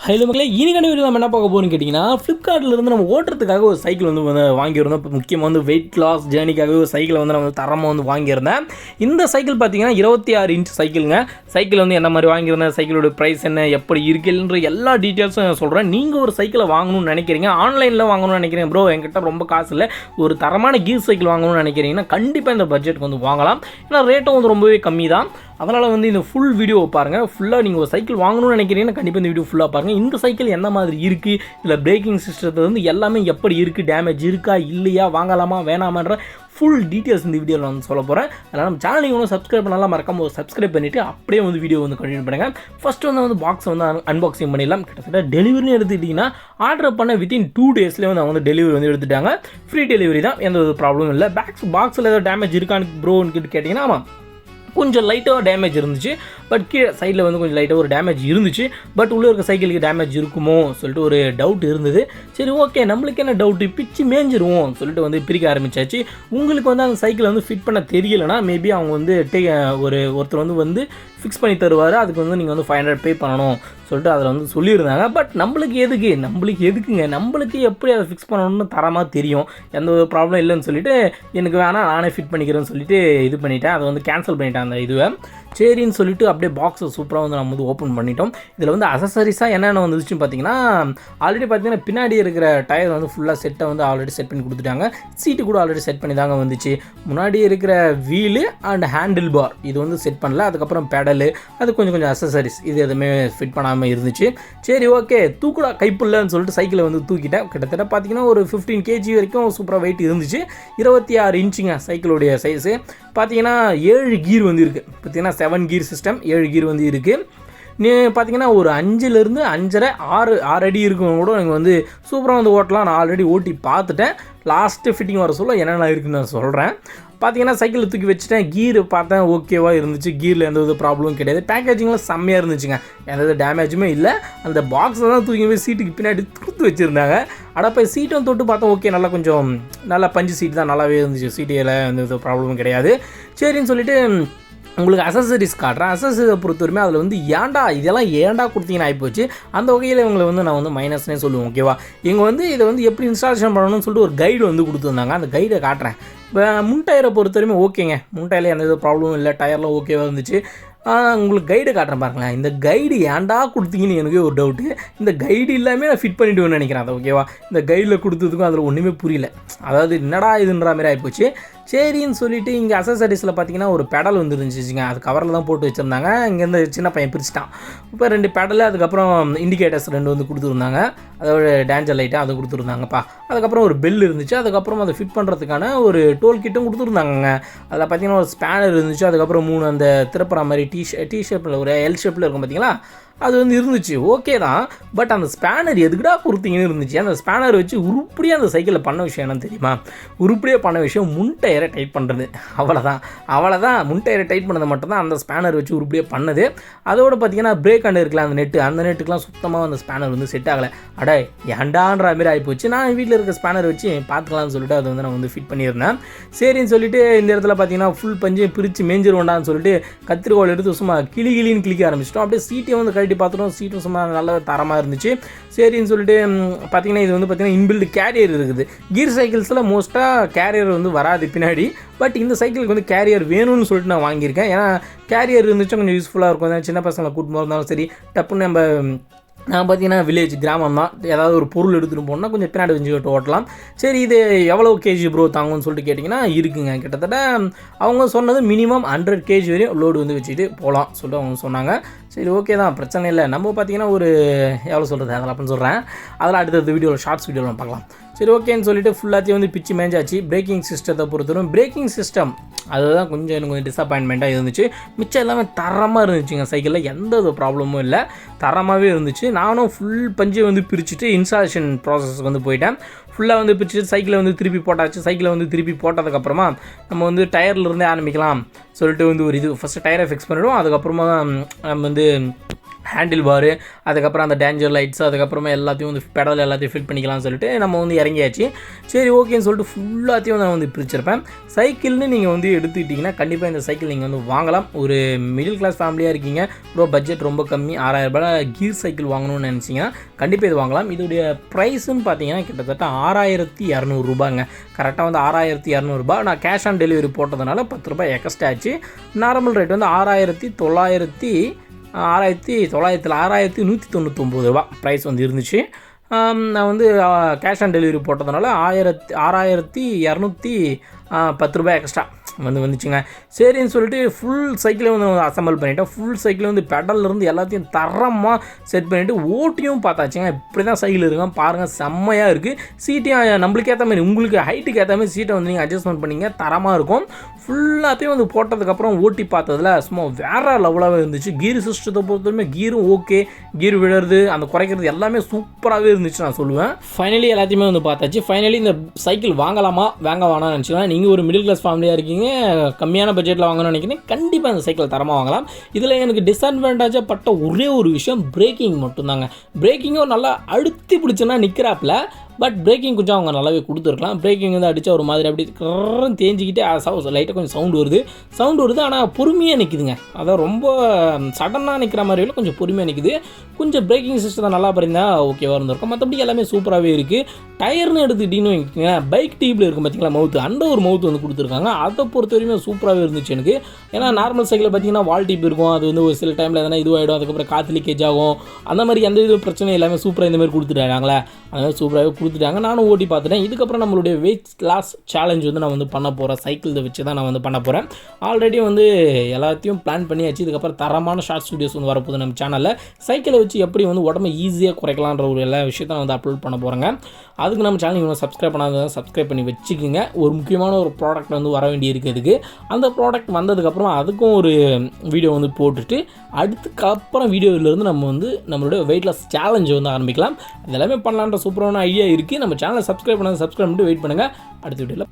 Hello மக்களே, இன்னைக்கான video நம்ம என்ன பார்க்க போகிறோம்னு கேட்டிங்கன்னா, ஃப்ளிப்கார்ட்லேருந்து நம்ம ஓட்டுறதுக்காக ஒரு சைக்கிள் வந்து வாங்கியிருந்தோம். இப்போ முக்கியமாக வந்து வெயிட் லாஸ் ஜேர்னிக்காகவே ஒரு சைக்கிளை வந்து நம்ம தரமாக வந்து வாங்கியிருந்தேன். இந்த சைக்கிள் பார்த்தீங்கன்னா 26 இன்ச் சைக்கிளுங்க. சைக்கிள் வந்து என்ன மாதிரி வாங்கியிருந்தேன், சைக்கிளோட ப்ரைஸ் என்ன, எப்படி இருக்குன்ற எல்லா டீட்டெயில்ஸும் சொல்கிறேன். நீங்கள் ஒரு சைக்கிளை வாங்கணும்னு நினைக்கிறீங்க, ஆன்லைனில் வாங்கணும்னு நினைக்கிறீங்க, ப்ரோ என்கிட்ட ரொம்ப காசு இல்லை, ஒரு தரமான கீர் சைக்கிள் வாங்கணும்னு நினைக்கிறீங்கன்னா கண்டிப்பாக இந்த பட்ஜெட்டுக்கு வந்து வாங்கலாம். ஏன்னா ரேட்டும் வந்து ரொம்பவே கம்மி தான். அதனால் வந்து இந்த ஃபுல் வீடியோ பாருங்கள். ஃபுல்லாக நீங்கள் ஒரு சைக்கிள் வாங்கணும்னு நினைக்கிறீங்கன்னா கண்டிப்பாக இந்த வீடியோ ஃபுல்லாக பாருங்கள். இந்த சைக்கிள் என்ன மாதிரி இருக்குது, இதில் பிரேக்கிங் சிஸ்டத்தில் வந்து எல்லாமே எப்படி இருக்குது, டேமேஜ் இருக்கா இல்லையா, வாங்கலாமா வேணாமான்ற ஃபுல் டீட்டெயில்ஸ் இந்த வீடியோவில் வந்து சொல்ல போகிறேன். அதனால் நம்ம சேனல் நீங்கள் ஒன்றும் சப்ஸ்கிரைப் பண்ணலாம், மறக்காம ஒரு சப்ஸ்கிரைப் பண்ணிவிட்டு அப்படியே வந்து வீடியோ வந்து கண்டினியூ பண்ணுங்கள். ஃபஸ்ட்டு வந்து பாக்ஸை வந்து அன்பாக்சிங் பண்ணிடலாம். கிட்டத்தட்ட டெலிவரின்னு எடுத்துக்கிட்டிங்கன்னா ஆர்டர் பண்ண வித்தின் 2 டேஸ்லேயே வந்து அவங்க வந்து டெலிவரி வந்து எடுத்துட்டாங்க. ஃப்ரீ டெலிவரி தான், எந்த ஒரு ப்ராப்ளமும் இல்லை. பாக்ஸில் ஏதாவது டேமேஜ் இருக்கான்னு ப்ரோன்னு கேட்டிங்கன்னா ஆமாம், கொஞ்சம் லைட்டாக டேமேஜ் இருந்துச்சு. பட் கீழே சைடில் வந்து கொஞ்சம் லைட்டாக ஒரு டேமேஜ் இருந்துச்சு. பட் உள்ளே இருக்க சைக்கிளுக்கு டேமேஜ் இருக்குமோ சொல்லிட்டு ஒரு டவுட் இருந்தது. சரி ஓகே, நம்மளுக்கு என்ன டவுட்டு, பிச்சு மேஞ்சிருவோம் சொல்லிட்டு வந்து பிரிக்க ஆரம்பிச்சாச்சு. உங்களுக்கு வந்து அந்த சைக்கிளை வந்து ஃபிட் பண்ண தெரியலைன்னா மேபி அவங்க வந்து ஒருத்தர் வந்து ஃபிக்ஸ் பண்ணி தருவார். அதுக்கு வந்து நீங்கள் வந்து 500 பே பண்ணணும் சொல்லிட்டு அதில் வந்து சொல்லியிருந்தாங்க. பட் நம்மளுக்கு எதுக்குங்க, நம்மளுக்கு எப்படி அதை ஃபிக்ஸ் பண்ணணும்னு தரமாக தெரியும், எந்த ஒரு ப்ராப்ளம் இல்லைன்னு சொல்லிட்டு எனக்கு வேணால் நானே ஃபிட் பண்ணிக்கிறேன்னு சொல்லிட்டு இது பண்ணிவிட்டேன். அதை வந்து கேன்சல் பண்ணிட்டேன் அந்த இதுவை. சரின்னு சொல்லிட்டு அப்படியே பாக்ஸை சூப்பராக வந்து நம்ம வந்து ஓப்பன் பண்ணிட்டோம். இதில் வந்து அசசரிஸாக என்னென்ன வந்துச்சுன்னு பார்த்தீங்கன்னா, ஆல்ரெடி பார்த்தீங்கன்னா பின்னாடி இருக்கிற டயர் வந்து ஃபுல்லாக செட்டை வந்து ஆல்ரெடி செட் பண்ணி கொடுத்துட்டாங்க. சீட்டு கூட ஆல்ரெடி செட் பண்ணி தாங்க வந்துச்சு. முன்னாடி இருக்கிற வீலு அண்ட் ஹேண்டில் பார் இது வந்து செட் பண்ணல. அதுக்கப்புறம் பெடலு, அது கொஞ்சம் அசசரிஸ் இது எதுவுமே ஃபிட் பண்ணாமல் இருந்துச்சு. சரி ஓகே, தூக்குடா கைப்புள்ளன்னு சொல்லிட்டு சைக்கிளை வந்து தூக்கிட்டேன். கிட்டத்தட்ட பார்த்தீங்கன்னா ஒரு 15 kg வரைக்கும் சூப்பராக வெயிட் இருந்துச்சு. 26 இன்ச்சுங்க சைக்கிளுடைய சைஸு. பார்த்தீங்கன்னா 7 கீர் வந்து இருக்குது. பார்த்தீங்கன்னா 7 கீர் சிஸ்டம், 7 கீர் வந்து இருக்குது. நீ பார்த்தீங்கன்னா ஒரு 5லேருந்து 5.5 6 அடி இருக்கவங்க கூட நீங்கள் வந்து சூப்பராக வந்து ஓட்டலாம். நான் ஆல்ரெடி ஓட்டி பார்த்துட்டேன். லாஸ்ட்டு ஃபிட்டிங் வர சொல்ல என்னென்ன இருக்குதுன்னு நான் சொல்கிறேன். பார்த்தீங்கன்னா சைக்கிள் தூக்கி வச்சுட்டேன். கீர் பார்த்தேன் ஓகேவாக இருந்துச்சு. கீரில் எந்த வித ப்ராப்ளமும் கிடையாது. பேக்கேஜிங்லாம் செம்மையாக இருந்துச்சுங்க, எந்த வித டேமேஜுமே இல்லை. அந்த பாக்ஸை தான் தூக்கி போய் சீட்டுக்கு பின்னாடி கொடுத்து வச்சுருந்தாங்க. ஆனால் போய் சீட்டும் தொட்டு பார்த்தோம், ஓகே நல்லா கொஞ்சம் நல்லா பஞ்சு சீட் தான், நல்லாவே இருந்துச்சு. சீட்டில் எந்த வித ப்ராப்ளமும் கிடையாது. சரின்னு சொல்லிட்டு உங்களுக்கு அசசரிஸ் காட்டுறேன். அசசரிஸை பொறுத்தவரைமே அதில் வந்து இதெல்லாம் ஏன்டா கொடுத்தீங்கன்னு ஆகிப்போச்சு. அந்த வகையில் இவங்களை வந்து நான் வந்து மைனஸ்னே சொல்லுவேன். ஓகேவா, இவங்க வந்து இதை வந்து எப்படி இன்ஸ்டாலேஷன் பண்ணணும்னு சொல்லிட்டு ஒரு கைடு வந்து கொடுத்துருந்தாங்க. அந்த கைடை காட்டுறேன். இப்போ முன் டயரை பொறுத்தவரைமே ஓகேங்க, முன் டயரில் எந்த வித ப்ராப்ளமும் இல்லை, டயர்லாம் ஓகேவாக இருந்துச்சு. உங்களுக்கு கைடு காட்டுறேன் பாருங்களேன். இந்த கைடு ஏன்டா கொடுத்தீங்கன்னு எனக்கே ஒரு டவுட்டு. இந்த கைடு எல்லாமே நான் ஃபிட் பண்ணிவிடுவேன்னு நினைக்கிறேன். அதை ஓகேவா, இந்த கைடில் கொடுத்ததுக்கும் அதில் ஒன்றுமே புரியல. அதாவது என்னடா இதுன்ற மாதிரி ஆகிப்போச்சு. சரின்னு சொல்லிவிட்டு இங்கே அசசரிஸில் பார்த்தீங்கன்னா ஒரு பெடல் வந்து இருந்துச்சுங்க. அது கவரில் தான் போட்டு வச்சுருந்தாங்க. இங்கேருந்து சின்ன பையன் பிரிச்சுட்டான். இப்போ 2 பெடல், அதுக்கப்புறம் இண்டிகேட்டர்ஸ் 2 வந்து கொடுத்துருந்தாங்க. அதோட டேஞ்சர் லைட்டாக அதை கொடுத்துருந்தாங்கப்பா. அதுக்கப்புறம் ஒரு பெல் இருந்துச்சு. அதுக்கப்புறம் அதை ஃபிட் பண்ணுறதுக்கான ஒரு டோல் கிட்டும் கொடுத்துருந்தாங்க. அதில் பார்த்தீங்கன்னா ஒரு ஸ்பேனர் இருந்துச்சு. அதுக்கப்புறம் 3 அந்த திறப்புற மாதிரி டி ஷேப்பில் ஒரு எல் ஷேப்பில் இருக்கும் பார்த்தீங்களா, அது வந்து இருந்துச்சு. ஓகே தான். பட் அந்த ஸ்பேனர் எதுக்குடா கொடுத்தீங்கன்னு இருந்துச்சு. அந்த ஸ்பேனர் வச்சு உருப்படியாக அந்த சைக்கிளில் பண்ண விஷயம் என்னன்னு தெரியுமா, உருப்படியாக பண்ண விஷயம் முன் டயரை டைட் பண்ணுறது. அவ்வளோதான் முன் டயரை டைட் பண்ணது மட்டும்தான் அந்த ஸ்பேனர் வச்சு உருப்படியாக பண்ணது. அதோடு பார்த்தீங்கன்னா பிரேக் அண்ட் இருக்கலாம், அந்த நெட்டுக்கெலாம் சுத்தமாக அந்த ஸ்பேனர் வந்து செட் ஆகலை. அடே ஏண்டான்ற மாதிரி ஆகிப்போச்சு. நான் வீட்டில் இருக்க ஸ்பேனர் வச்சு பார்த்துக்கலாம்னு சொல்லிட்டு அதை வந்து நான் வந்து ஃபிட் பண்ணியிருந்தேன். சரின்னு சொல்லிட்டு இந்த இடத்துல பார்த்தீங்கன்னா ஃபுல் பஞ்சு பிரித்து மேஞ்சிருவோண்டான்னு சொல்லிட்டு கத்திரிக்கோள் எடுத்து சும்மா கிளின்னு கிளிக்க ஆரம்பிச்சிட்டோம். அப்படியே சீட்டையும் வந்து பார்த்துட்டோம். சீட்டும் சும்மா நல்ல தரமாக இருந்துச்சு. சரின்னு சொல்லிட்டு பார்த்தீங்கன்னா இது வந்து பார்த்தீங்கன்னா இன்பில்டு கேரியர் இருக்குது. கீர் சைக்கிள்ஸில் மோஸ்ட்டாக கேரியர் வந்து வராது பின்னாடி. பட் இந்த சைக்கிளுக்கு வந்து கேரியர் வேணும்னு சொல்லிட்டு நான் வாங்கியிருக்கேன். ஏன்னா கேரியர் இருந்துச்சும் கொஞ்சம் யூஸ்ஃபுல்லாக இருக்கும். சின்ன பசங்களை கூட்டிட்டு போகிறதாலும் சரி, டப்புன்னு நான் பார்த்தீங்கன்னா வில்லேஜ் கிராமம் தான், ஏதாவது ஒரு பொருள் எடுத்துகிட்டு போனால் கொஞ்சம் பின்னாடி வச்சுக்கிட்டு ஓட்டலாம். சரி இது எவ்வளோ கேஜி ப்ரோ தாங்கும்னு சொல்லிட்டு கேட்டிங்கன்னா இருக்குங்க. கிட்டத்தட்ட அவங்க சொன்னது மினிமம் 100 kg வரையும் லோடு வந்து வச்சுட்டு போகலாம் சொல்லிட்டு அவங்க சொன்னாங்க. சரி ஓகே தான், பிரச்சனை இல்லை. நம்ம பார்த்தீங்கன்னா ஒரு எவ்வளோ சொல்கிறது அதில் அப்படின்னு சொல்கிறேன். அதில் அடுத்தது வீடியோவில் ஷார்ட்ஸ் வீடியோவில் பார்க்கலாம். சரி ஓகேன்னு சொல்லிட்டு ஃபுல்லாத்தையும் வந்து பிச்சு மேஞ்சாச்சு. பிரேக்கிங் சிஸ்டத்தை பொறுத்தவரைக்கும் பிரேக்கிங் சிஸ்டம் அதுதான் எனக்கு கொஞ்சம் டிசப்பாயின்மெண்ட்டாக இருந்துச்சு. மிச்சம் எல்லாமே தரமாக இருந்துச்சுங்க. சைக்கிளில் எந்த ஒரு ப்ராப்ளமும் இல்லை, தரமாகவே இருந்துச்சு. நானும் ஃபுல் பஞ்சை வந்து பிரிச்சுட்டு இன்ஸ்டாலேஷன் ப்ராசஸ்க்கு வந்து போயிட்டேன். ஃபுல்லாக வந்து பிரிச்சுட்டு சைக்கிளை வந்து திருப்பி போட்டாச்சு. சைக்கிளை வந்து திருப்பி போட்டதுக்கப்புறமா நம்ம வந்து டயர்லேருந்தே ஆரம்பிக்கலாம் சொல்லிட்டு வந்து ஒரு இது ஃபஸ்ட்டு டயரை ஃபிக்ஸ் பண்ணிவிடுவோம். அதுக்கப்புறமா நம்ம வந்து ஹேண்டில் பாரு, அதுக்கப்புறம் அந்த டேஞ்சர் லைட்ஸ், அதுக்கப்புறமா எல்லாத்தையும் வந்து பெடல் எல்லாத்தையும் ஃபிட் பண்ணிக்கலாம்னு சொல்லிட்டு நம்ம வந்து இறங்கியாச்சு. சரி ஓகேன்னு சொல்லிட்டு ஃபுல்லாத்தையும் நான் வந்து பிரிச்சிருப்பேன். சைக்கிள்னு நீங்கள் வந்து எடுத்துக்கிட்டிங்கன்னா கண்டிப்பாக இந்த சைக்கிள் நீங்கள் வந்து வாங்கலாம். ஒரு மிடில் கிளாஸ் ஃபேமிலியாக இருக்கீங்க, பட்ஜெட் ரொம்ப கம்மி, 6000 ரூபாய் கீர் சைக்கிள் வாங்கணும்னு நினச்சிங்கன்னா கண்டிப்பாக இது வாங்கலாம். இதோடைய ப்ரைஸுன்னு பார்த்தீங்கன்னா கிட்டத்தட்ட 6200 ரூபாங்க. கரெக்டாக வந்து 6200 ரூபாய். நான் கேஷ் ஆன் டெலிவரி போட்டதுனால 10 ரூபாய் எக்ஸ்ட்ரா ஆச்சு. நார்மல் ரேட் வந்து 6199 ரூபா ப்ரைஸ் வந்து இருந்துச்சு. நான் வந்து கேஷ் ஆன் டெலிவரி போட்டதுனால 6210 ரூபாய் எக்ஸ்ட்ரா வந்துச்சுங்க. சரின்னு சொல்லிட்டு ஃபுல் சைக்கிளை வந்து அசம்பிள் பண்ணிவிட்டேன். ஃபுல் சைக்கிளை வந்து பெடல்லேருந்து எல்லாத்தையும் தரமாக செட் பண்ணிவிட்டு ஓட்டியும் பார்த்தாச்சுங்க. இப்படி தான் சைக்கிள் இருக்கும் பாருங்கள், செம்மையாக இருக்குது. சீட்டையும் நம்மளுக்கு ஏற்ற மாதிரி, உங்களுக்கு ஹைட்டுக்கு ஏற்ற மாதிரி சீட்டை வந்து நீங்கள் அட்ஜஸ்ட்மெண்ட் பண்ணிங்க, தரமாக இருக்கும். ஃபுல்லாத்தையும் வந்து போட்டதுக்கப்புறம் ஓட்டி பார்த்ததில் சும்மா வேறு லெவலாகவே இருந்துச்சு. கீர் சிஸ்டத்தை பொறுத்தவரைமே கீரும் ஓகே, கீர் விழுறது அந்த குறைக்கிறது எல்லாமே சூப்பராகவே இருந்துச்சு நான் சொல்லுவேன். ஃபைனலி எல்லாத்தையுமே வந்து பார்த்தாச்சு. ஃபைனலி இந்த சைக்கிள் வாங்கலாமா வாங்க வேணாம்னு நினச்சிக்கலாம். நீங்கள் ஒரு மிடில் கிளாஸ் ஃபேமிலியாக இருக்கீங்க, கம்மியான பட்ஜெட்டில் வாங்கணும்னு நினைக்கிறேன், கண்டிப்பாக இந்த சைக்கிள் தரமாக வாங்கலாம். இதில் எனக்கு டிஸ்அட்வான்டேஜாக பட்ட ஒரே ஒரு விஷயம் பிரேக்கிங் மட்டும்தாங்க. பிரேக்கிங்கும் நல்லா அழுத்தி பிடிச்சுன்னா நிற்கிறாப்புல, பட் பிரேக்கிங் கொஞ்சம் அவங்க நல்லாவே கொடுத்துருக்கலாம். பிரேக்கிங் வந்து அடித்தா ஒரு மாதிரி அப்படி தேஞ்சிக்கிட்டே லைட்டாக கொஞ்சம் சவுண்டு வருது, ஆனால் பொறுமையாக நிற்குதுங்க. அதான் ரொம்ப சடனாக நிற்கிற மாதிரி இல்லை, கொஞ்சம் பொறுமையாக நிற்குது. கொஞ்சம் பிரேக்கிங் சிஸ்டத்தை நல்லா பண்ணியிருந்தா ஓகேவாக இருந்திருக்கும். மற்றபடி எல்லாமே சூப்பராகவே இருக்குது. டயர்னு எடுத்துக்கிட்டிங்கன்னு வைக்கிங்க, பைக் டீப்பில் இருக்கும் பார்த்தீங்களா மவுத்து, அந்த ஒரு மவுத்து வந்து கொடுத்துருக்காங்க. அதை பொறுத்த வரைக்கும் சூப்பராகவே இருந்துச்சு எனக்கு. ஏன்னா நார்மல் சைக்கிளில் பார்த்தீங்கன்னா வால் டீப் இருக்கும், அது வந்து ஒரு சில டைமில் எதனா இதுவாகிடும், அதுக்கப்புறம் காற்று லீக்கேஜ் ஆகும், அந்த மாதிரி எந்த இது பிரச்சனை எல்லாமே சூப்பராக இந்த மாதிரி கொடுத்துட்டாங்களே, அதனால் சூப்பராகவே கொடுத்துட்டாங்க. நானும் ஓட்டி பார்த்துட்டேன். இதுக்கப்புறம் நம்மளுடைய வெயிட் லாஸ் சேலஞ்ச் வந்து நான் வந்து பண்ண போகிறேன். சைக்கிள் வச்சு தான் நான் வந்து பண்ண போகிறேன். ஆல்ரெடி வந்து எல்லாத்தையும் பிளான் பண்ணியாச்சு. இதுக்கப்புறம் தரமான ஷார்ட்ஸ் வீடியோஸ் வந்து வரப்போகுது நம்ம சேனலில். சைக்கிளை வச்சு எப்படி வந்து உடம்பை ஈஸியாக குறைக்கலான்ற ஒரு எல்லா விஷயத்தை நான் வந்து அப்லோட் பண்ண போகிறேங்க. அதுக்கு நம்ம சேனல் இன்னும் சப்ஸ்கிரைப் பண்ணாத சப்ஸ்கிரைப் பண்ணி வச்சுக்கோங்க. ஒரு முக்கியமான ஒரு ப்ராடக்ட் வந்து வர வேண்டி இருக்கிறதுக்கு, அந்த ப்ராடக்ட் வந்ததுக்கப்புறம் அதுக்கும் ஒரு வீடியோ வந்து போட்டுட்டு அதுக்கப்புறம் வீடியோவிலேருந்து நம்ம வந்து நம்மளுடைய வெயிட் லாஸ் சேலஞ்சை வந்து ஆரம்பிக்கலாம். இதெல்லாமே பண்ணலான்ற சூப்பரான ஐடியா இருக்குது. நம்ம சேனலை சப்ஸ்கிரைப் பண்ணிட்டு வெயிட் பண்ணுங்கள். அடுத்த வீடியோவில்